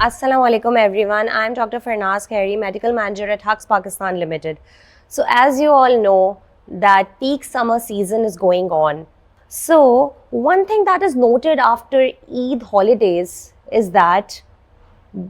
Assalamu alaikum everyone. I am Dr. Farnaz Khairi, Medical Manager at Hux Pakistan Limited. So as you all know that peak summer season is going on. So one thing that is noted after Eid holidays is that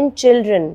in children.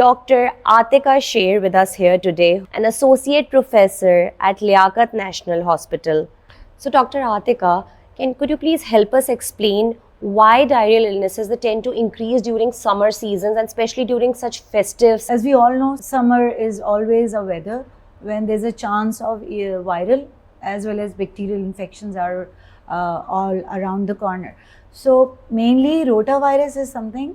Dr. Atika Sher, with us here today, an associate professor at Liaquat National Hospital. So Dr. Atika, could you please help us explain why diarrheal illnesses they tend to increase during summer seasons and especially during such festives? As we all know, summer is always a weather when there's a chance of viral as well as bacterial infections are all around the corner. So mainly rotavirus is something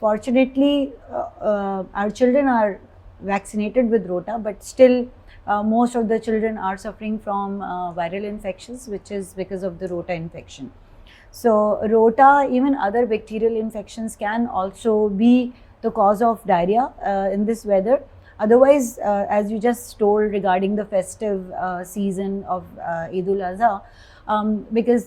Fortunately, our children are vaccinated with rota, but still most of the children are suffering from viral infections, which is because of the rota infection. So rota, even other bacterial infections can also be the cause of diarrhea in this weather. Otherwise, as you just told regarding the festive season of Eid ul-Adha, because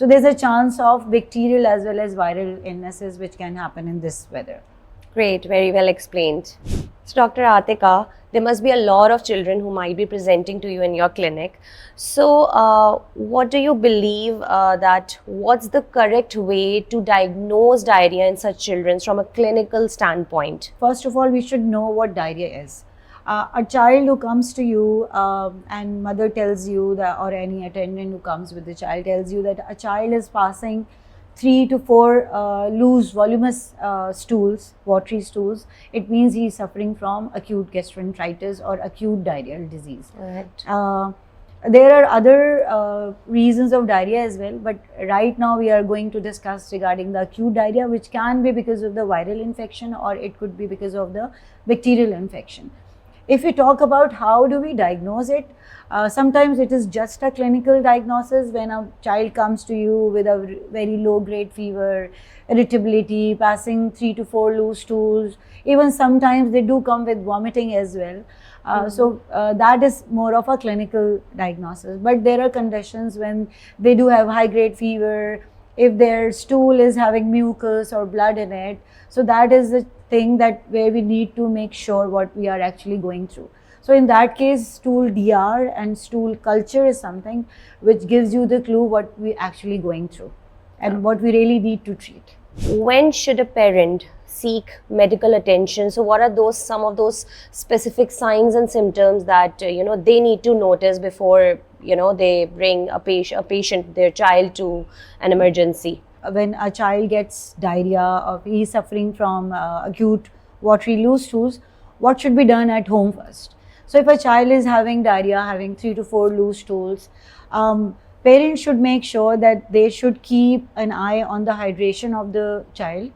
So there's a chance of bacterial as well as viral illnesses which can happen in this weather. Great, very well explained. So Dr. Atika, there must be a lot of children who might be presenting to you in your clinic. So what do you believe that what's the correct way to diagnose diarrhea in such children from a clinical standpoint? First of all, we should know what diarrhea is. A child who comes to you and mother tells you that, or any attendant who comes with the child tells you that a child is passing 3 to 4 loose voluminous stools, watery stools, it means he is suffering from acute gastroenteritis or acute diarrheal disease. Right. There are other reasons of diarrhea as well, but right now we are going to discuss regarding the acute diarrhea, which can be because of the viral infection or it could be because of the bacterial infection. If we talk about how do we diagnose it, sometimes it is just a clinical diagnosis when a child comes to you with a very low grade fever, irritability, passing 3 to 4 loose stools, even sometimes they do come with vomiting as well. So that is more of a clinical diagnosis, but there are conditions when they do have high grade fever, if their stool is having mucus or blood in it, so that is the thing that where we need to make sure what we are actually going through. So in that case, stool DR and stool culture is something which gives you the clue what we actually going through and what we really need to treat. When should a parent seek medical attention? So what are some of those specific signs and symptoms that they need to notice before they bring a patient, their child, to an emergency? When a child gets diarrhea or he is suffering from acute watery loose stools, what should be done at home first? So if a child is having diarrhea, having 3 to 4 loose stools, parents should make sure that they should keep an eye on the hydration of the child,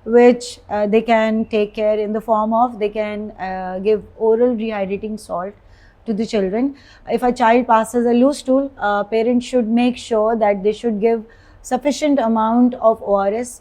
which they can take care in the form of, they can give oral rehydrating salt to the children. If a child passes a loose stool, parents should make sure that they should give sufficient amount of ORS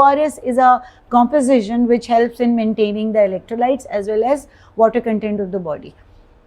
ORS is a composition which helps in maintaining the electrolytes as well as water content of the body.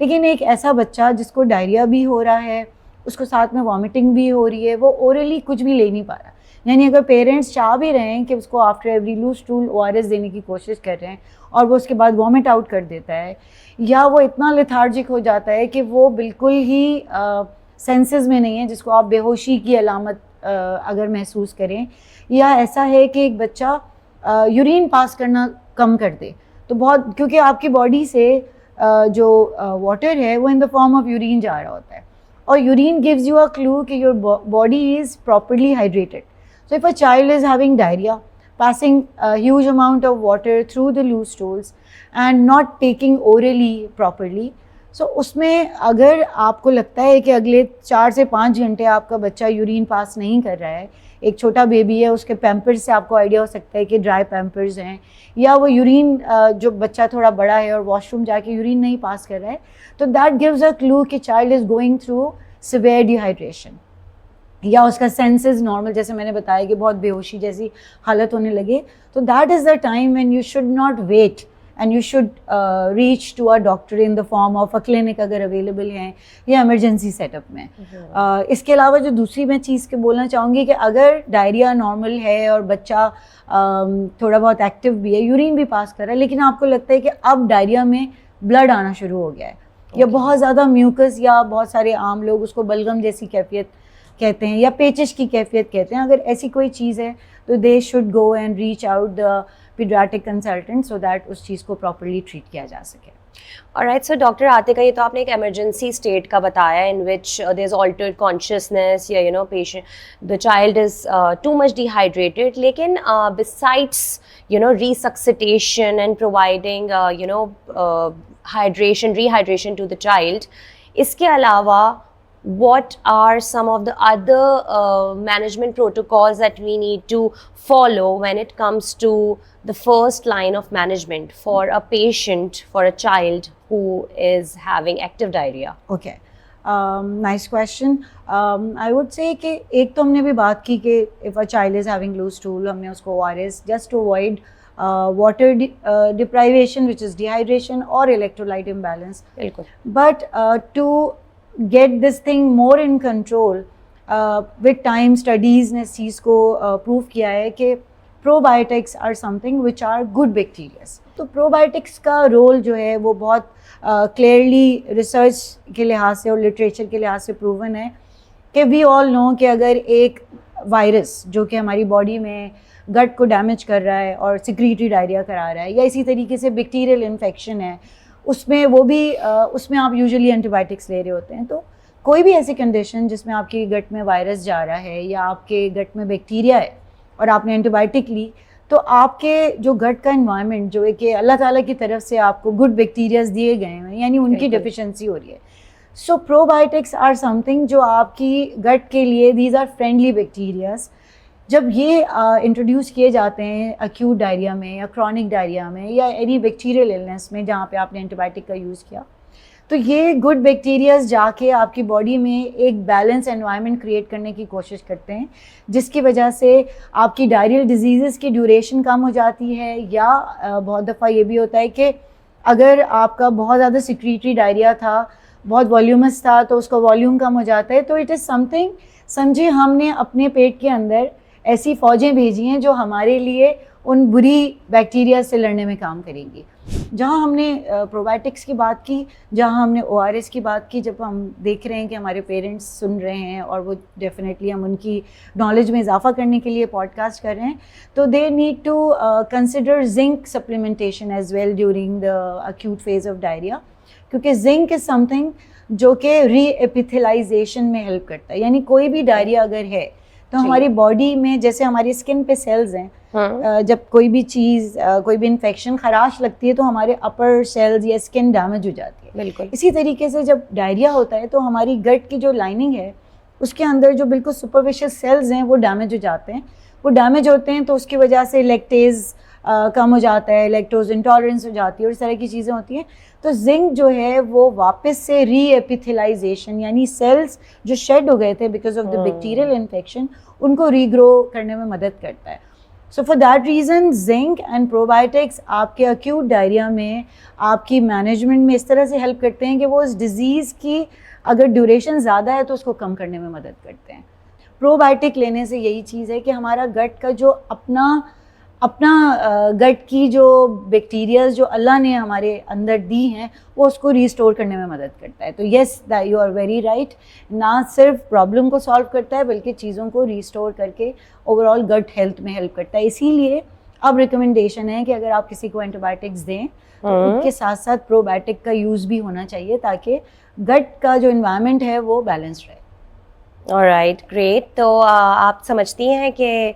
لیکن ایک ایسا بچہ جس کو diarrhoea بھی ہو رہا ہے, اس کو ساتھ میں وامٹنگ بھی ہو رہی ہے, وہ اورلی کچھ بھی لے نہیں پا رہا, یعنی اگر پیرنٹس چاہ بھی رہے ہیں کہ اس کو after every loose stool ORS دینے کی کوشش کر رہے ہیں اور وہ اس کے بعد وامٹ آؤٹ کر دیتا ہے, یا وہ اتنا لیتھارجک ہو جاتا ہے کہ وہ بالکل ہی سینسز میں نہیں ہے, جس کو آپ بے ہوشی کی علامت اگر محسوس کریں, یا ایسا ہے کہ ایک بچہ یورین پاس کرنا کم کر دے, تو بہت, کیونکہ آپ کی باڈی سے جو واٹر ہے وہ ان دا فارم آف یورین جا رہا ہوتا ہے, اور urine gives you a clue کہ your body is properly hydrated. So if a child is having diarrhea, passing a huge amount of water through the loose stools and not taking orally properly, so اس میں اگر آپ کو لگتا ہے کہ اگلے 4 سے 5 گھنٹے آپ کا بچہ یورین پاس نہیں کر رہا ہے, ایک چھوٹا بیبی ہے, اس کے پیمپرز سے آپ کو آئیڈیا ہو سکتا ہے کہ ڈرائی پیمپرز ہیں, یا وہ یورین جو بچہ تھوڑا بڑا ہے اور واش روم جا کے یورین نہیں پاس کر رہا ہے, تو دیٹ گیوز اے کلو کہ child is going through severe dehydration, یا اس کا سینسز نارمل, جیسے میں نے بتایا کہ بہت بے ہوشی جیسی حالت ہونے لگے, تو that is the time when you should not wait and you should reach to a doctor in the form of a clinic اگر اویلیبل ہیں, یا ایمرجنسی سیٹ اپ میں. اس کے علاوہ جو دوسری میں چیز کے بولنا چاہوں گی کہ اگر ڈائریا نارمل ہے اور بچہ تھوڑا بہت ایکٹیو بھی ہے, یورین بھی پاس کر رہا ہے, لیکن آپ کو لگتا ہے کہ اب ڈائریا میں بلڈ آنا شروع ہو گیا ہے, یا بہت زیادہ میوکس, یا بہت سارے عام لوگ اس کو بلغم جیسی کیفیت کہتے ہیں, یا پیچش کی کیفیت کہتے ہیں, اگر ایسی کوئی چیز ہے تو they should go and reach out the paediatric consultant so that اس چیز کو پراپرلی ٹریٹ کیا جا سکے. Alright, so ڈاکٹر عاتقہ, یہ تو آپ نے ایک ایمرجنسی اسٹیٹ کا بتایا in which there's altered consciousness, یا you know the child is too much dehydrated, لیکن besides you know resuscitation and providing rehydration to the child, اس کے علاوہ what are some of the other management protocols that we need to follow when it comes to the first line of management for a patient, for a child who is having active diarrhea? Okay, nice question. I would say کہ ایک تو ہم نے بھی بات کی کہ if a child is having loose stool, ہم نے اس کو ORS just to avoid water deprivation, which is dehydration or electrolyte imbalance. بالکل. But to get this thing more in control, with time studies نے اس چیز کو prove کیا ہے کہ probiotics are something which are good bacteria. تو probiotics کا role جو ہے وہ بہت clearly ریسرچ کے لحاظ سے اور لٹریچر کے لحاظ سے proven ہے کہ we all know کہ اگر ایک وائرس جو کہ ہماری باڈی میں گٹ کو ڈیمیج کر رہا ہے اور سیکریٹری ڈائریا کرا رہا ہے, یا اسی طریقے سے بیکٹیریل انفیکشن ہے, اس میں وہ بھی اس میں آپ یوزلی اینٹی بائیوٹکس لے رہے ہوتے ہیں. تو کوئی بھی ایسی کنڈیشن جس میں آپ کی گٹ میں وائرس جا رہا ہے یا آپ کے گٹ میں بیکٹیریا ہے اور آپ نے اینٹی بائیوٹک لی, تو آپ کے جو گٹ کا انوائرمنٹ جو ہے کہ اللہ تعالیٰ کی طرف سے آپ کو گڈ بیکٹیریاز دیے گئے ہیں, یعنی ان کی ڈیفیشنسی ہو رہی ہے. سو پرو بائیوٹکس آر سم تھنگ جو آپ کی گٹ کے لیے, دیز آر فرینڈلی بیکٹیریاز. جب یہ انٹروڈیوس کیے جاتے ہیں ایکیوٹ ڈائریا میں یا کرونک ڈائریا میں یا اینی بیکٹیریل النس میں جہاں پہ آپ نے اینٹی بائیوٹک کا یوز کیا, تو یہ گڈ بیکٹیریاز جا کے آپ کی باڈی میں ایک بیلنس انوائرمنٹ کریٹ کرنے کی کوشش کرتے ہیں, جس کی وجہ سے آپ کی ڈائریل ڈیزیزز کی ڈیوریشن کم ہو جاتی ہے. یا بہت دفعہ یہ بھی ہوتا ہے کہ اگر آپ کا بہت زیادہ سیکریٹری ڈائریا تھا, بہت والیومس تھا, تو اس کا والیوم کم ہو جاتا ہے. تو اٹ از سم تھنگ, سمجھے ہم نے اپنے پیٹ کے اندر ایسی فوجیں بھیجی ہیں جو ہمارے لیے ان بری بیکٹیریا سے لڑنے میں کام کریں گی. جہاں ہم نے پروبائیوٹکس کی بات کی, جہاں ہم نے ORS کی بات کی, جب ہم دیکھ رہے ہیں کہ ہمارے پیرنٹس سن رہے ہیں اور وہ ڈیفینیٹلی ہم ان کی نالج میں اضافہ کرنے کے لیے پوڈ کاسٹ کر رہے ہیں, تو they need to consider zinc supplementation as well during the acute phase of diarrhoea, کیونکہ زنک از سم تھنگ جو کہ ری ایپیتھلائزیشن میں ہیلپ کرتا ہے. یعنی کوئی بھی ڈائریا اگر ہے تو ہماری باڈی میں, جیسے ہماری اسکن پہ سیلز ہیں, جب کوئی بھی چیز, کوئی بھی انفیکشن خراش لگتی ہے تو ہمارے اپر سیلز یا اسکن ڈیمیج ہو جاتی ہے. بالکل اسی طریقے سے جب ڈائریا ہوتا ہے تو ہماری گٹ کی جو لائننگ ہے اس کے اندر جو بالکل سپرفیشل سیلز ہیں وہ ڈیمیج ہو جاتے ہیں. وہ ڈیمیج ہوتے ہیں تو اس کی وجہ سے لیکٹیز کم ہو جاتا ہے, لیکٹوز انٹالرنس ہو جاتی ہے, اور اس طرح کی چیزیں ہوتی ہیں. تو زنک جو ہے وہ واپس سے ری ایپیتھلائزیشن, یعنی سیلز جو شیڈ ہو گئے تھے because of the bacterial infection, ان کو ری گرو کرنے میں مدد کرتا ہے. So for that reason zinc and probiotics آپ کے acute diarrhea میں آپ کی management میں اس طرح سے help کرتے ہیں کہ وہ اس disease کی اگر ڈیوریشن زیادہ ہے تو اس کو کم کرنے میں مدد کرتے ہیں. پروبائیوٹک لینے سے یہی چیز ہے کہ ہمارا گٹ کا جو اپنا گٹ کی جو بیکٹیریاز جو اللہ نے ہمارے اندر دی ہیں وہ اس کو ریسٹور کرنے میں مدد کرتا ہے. تو yes you are very right, نہ صرف پرابلم کو سالو کرتا ہے بلکہ چیزوں کو ریسٹور کر کے اوور آل گٹ ہیلتھ میں ہیلپ کرتا ہے. اسی لیے اب ریکمنڈیشن ہے کہ اگر آپ کسی کو اینٹی بایوٹکس دیں تو ان کے ساتھ ساتھ پروبائیوٹک کا یوز بھی ہونا چاہیے تاکہ گٹ کا جو انوائرمنٹ ہے وہ بیلنس رہے. All right, great. تو آپ سمجھتی ہیں کہ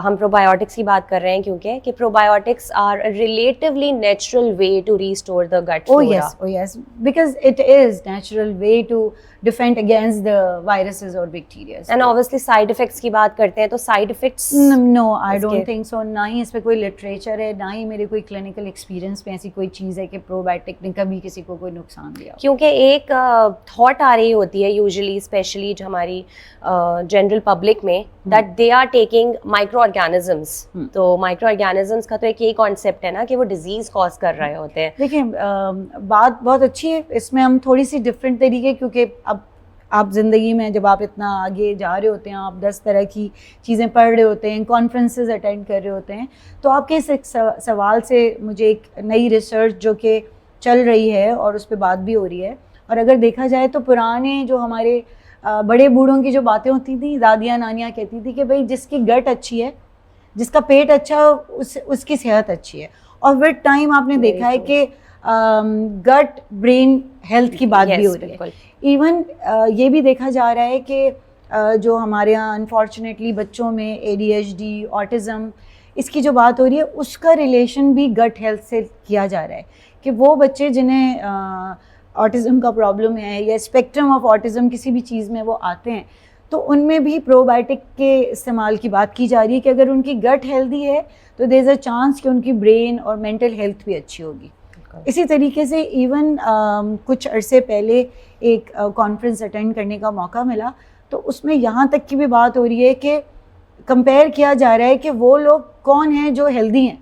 ہم پروبایوٹکس کی بات کر رہے ہیں کیونکہ کہ probiotics are relatively natural way to restore the gut flora. Oh yes, because it is natural way to defend against the viruses or bacteria. And obviously side effects کی بات کرتے ہیں تو side effects No, I don't think so. نہ ہی اس پہ کوئی literature ہے, نہ ہی میرے کوئی کلینکل ایکسپیرینس میں ایسی کوئی چیز ہے کہ پروبایوٹک نے کبھی کسی کو کوئی نقصان دیا. کیونکہ ایک تھاٹ آ رہی ہوتی ہے یوزلی اسپیشلی جو ہماری جنرل پبلک میں that they are taking microorganisms. تو مائکرو آرگینزمس کا تو ایک یہی کانسیپٹ ہے نا کہ وہ ڈیزیز کاز کر رہے ہوتے ہیں. دیکھیں بات بہت اچھی ہے, اس میں ہم تھوڑی سی ڈفرینٹ طریقے, کیونکہ اب آپ زندگی میں جب آپ اتنا آگے جا رہے ہوتے ہیں, آپ 10 طرح کی چیزیں پڑھ رہے ہوتے ہیں, کانفرنسز اٹینڈ کر رہے ہوتے ہیں, تو آپ کے اس سوال سے مجھے ایک نئی ریسرچ جو کہ چل رہی ہے اور اس پہ بات بھی ہو رہی ہے, اور اگر دیکھا جائے تو پرانے جو ہمارے بڑے بوڑھوں کی جو باتیں ہوتی تھیں, دادیاں نانیاں کہتی تھی کہ بھائی جس کی گٹ اچھی ہے, جس کا پیٹ اچھا ہے, اس کی صحت اچھی ہے. اور ود ٹائم آپ نے دیکھا ہے کہ گٹ برین ہیلتھ کی بات بھی ہو رہی ہے. ایون یہ بھی دیکھا جا رہا ہے کہ جو ہمارے یہاں انفارچونیٹلی بچوں میں ADHD, آٹزم, اس کی جو بات ہو رہی ہے اس کا ریلیشن بھی گٹ ہیلتھ سے کیا جا رہا ہے کہ وہ بچے جنہیں آٹزم کا پرابلم ہے یا اسپیکٹرم آف آٹزم کسی بھی چیز میں وہ آتے ہیں, تو ان میں بھی پروبایوٹک کے استعمال کی بات کی جا رہی ہے کہ اگر ان کی گٹ ہیلدی ہے تو دیر از اے چانس کہ ان کی برین اور مینٹل ہیلتھ بھی اچھی ہوگی. اسی طریقے سے ایون کچھ عرصے پہلے ایک کانفرنس اٹینڈ کرنے کا موقع ملا, تو اس میں یہاں تک کی بھی بات ہو رہی ہے کہ کمپیئر کیا جا رہا ہے کہ وہ لوگ کون ہیں جو ہیلدی ہیں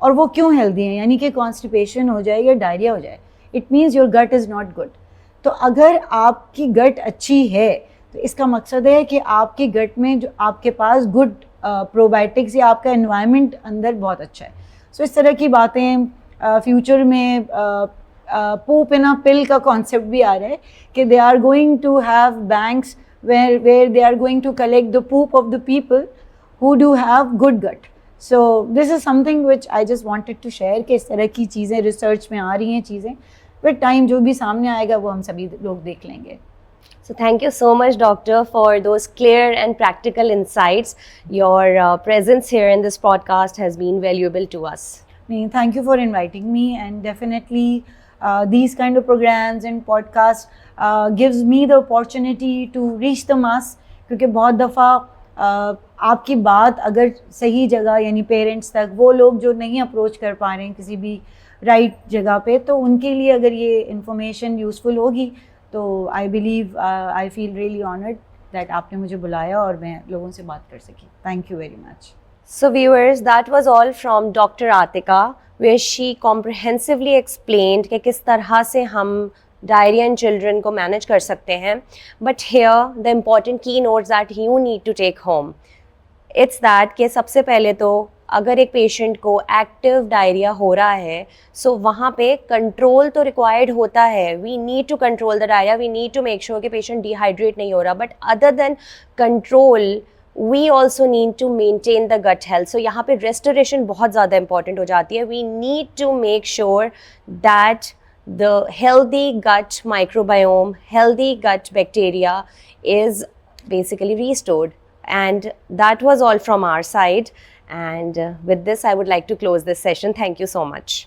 اور وہ کیوں ہیلدی ہیں, یعنی کہ کانسٹیپیشن ہو جائے یا ڈائریا ہو جائے, اٹ مینس یور گٹ از ناٹ گڈ. تو اگر آپ کی گٹ اچھی ہے تو اس کا مقصد ہے کہ آپ کی گٹ میں جو آپ کے پاس گڈ پروبایوٹکس یا آپ کا انوائرمنٹ اندر بہت اچھا ہے. سو اس طرح کی باتیں فیوچر میں پوپ ان اے پل کا کانسیپٹ بھی آ رہا ہے کہ they are going to have banks where they are going to collect the poop of the people who do have good gut. So this is something which I just wanted to share کہ اس طرح کی چیزیں research میں آ رہی ہیں چیزیں, with time جو بھی سامنے آئے گا وہ ہم سبھی لوگ دیکھ لیں گے. So thank you so much, Doctor, for those clear and practical insights. Your presence here in this podcast has been valuable to us. Thank you for inviting me, and definitely these kind of programs and podcasts gives me the opportunity to reach the mass, کیونکہ بہت دفعہ آپ کی بات اگر صحیح جگہ یعنی پیرنٹس تک, وہ لوگ جو نہیں اپروچ کر پا رہے ہیں کسی بھی رائٹ جگہ پہ, تو ان کے لیے اگر یہ انفارمیشن یوزفل ہوگی تو I believe I feel really honoured that آپ نے مجھے بلایا اور میں لوگوں سے بات کر سکی. Thank you very much. So viewers, that was all from Dr. Atika, where she comprehensively explained کہ کس طرح سے ہم ڈائریا ان چلڈرن کو مینیج کر سکتے ہیں. But here the important key notes that you need to take home, it's that کہ سب سے پہلے تو اگر ایک پیشنٹ کو ایکٹیو ڈائریا ہو رہا ہے سو وہاں پہ کنٹرول تو ریکوائرڈ ہوتا ہے. We need to control the diarrhoea, we need to make sure کہ پیشنٹ ڈی ہائیڈریٹ نہیں ہو رہا. But other than control we also need to maintain the gut health. So یہاں پہ restoration بہت زیادہ important ہو جاتی ہے. We need to make sure that the healthy gut microbiome, healthy gut bacteria is basically restored. And that was all from our side. And with this, I would like to close this session. Thank you so much.